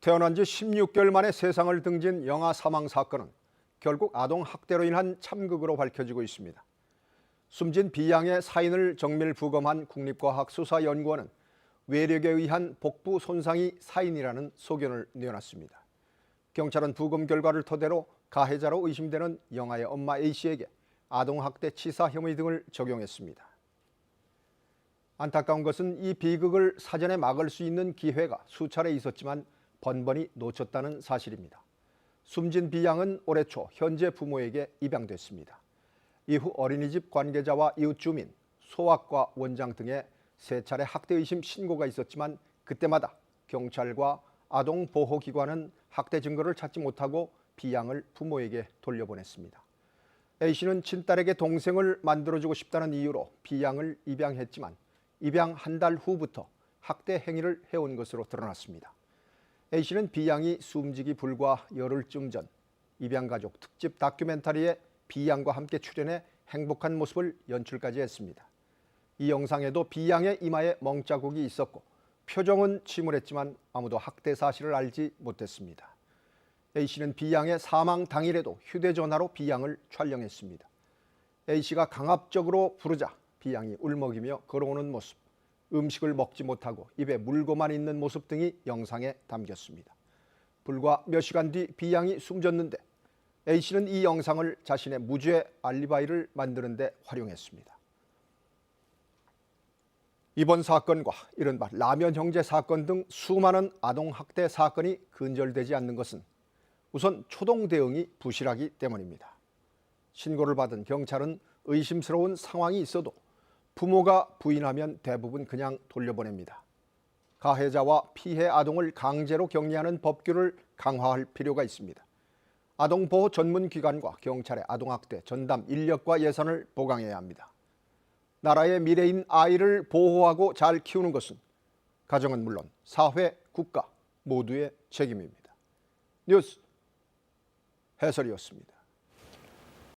태어난 지 16개월 만에 세상을 등진 영아 사망 사건은 결국 아동 학대로 인한 참극으로 밝혀지고 있습니다. 숨진 비양의 사인을 정밀 부검한 국립과학수사연구원은 외력에 의한 복부 손상이 사인이라는 소견을 내놨습니다. 경찰은 부검 결과를 토대로 가해자로 의심되는 영아의 엄마 A씨에게 아동학대 치사 혐의 등을 적용했습니다. 안타까운 것은 이 비극을 사전에 막을 수 있는 기회가 수차례 있었지만 번번이 놓쳤다는 사실입니다. 숨진 비양은 올해 초 현재 부모에게 입양됐습니다. 이후 어린이집 관계자와 이웃 주민, 소아과 원장 등의 세 차례 학대 의심 신고가 있었지만 그때마다 경찰과 아동보호기관은 학대 증거를 찾지 못하고 비양을 부모에게 돌려보냈습니다. A씨는 친딸에게 동생을 만들어주고 싶다는 이유로 비양을 입양했지만 입양 한 달 후부터 학대 행위를 해온 것으로 드러났습니다. A씨는 비양이 숨지기 불과 열흘쯤 전 입양가족 특집 다큐멘터리에 비양과 함께 출연해 행복한 모습을 연출까지 했습니다. 이 영상에도 비양의 이마에 멍자국이 있었고 표정은 침울했지만 아무도 학대 사실을 알지 못했습니다. A씨는 비양의 사망 당일에도 휴대전화로 비양을 촬영했습니다. A씨가 강압적으로 부르자 비양이 울먹이며 걸어오는 모습, 음식을 먹지 못하고 입에 물고만 있는 모습 등이 영상에 담겼습니다. 불과 몇 시간 뒤 비양이 숨졌는데 A씨는 이 영상을 자신의 무죄 알리바이를 만드는 데 활용했습니다. 이번 사건과 이른바 라면 형제 사건 등 수많은 아동학대 사건이 근절되지 않는 것은 우선 초동 대응이 부실하기 때문입니다. 신고를 받은 경찰은 의심스러운 상황이 있어도 부모가 부인하면 대부분 그냥 돌려보냅니다. 가해자와 피해 아동을 강제로 격리하는 법규를 강화할 필요가 있습니다. 아동보호 전문기관과 경찰의 아동학대 전담 인력과 예산을 보강해야 합니다. 나라의 미래인 아이를 보호하고 잘 키우는 것은 가정은 물론 사회, 국가 모두의 책임입니다. 뉴스 해설이었습니다.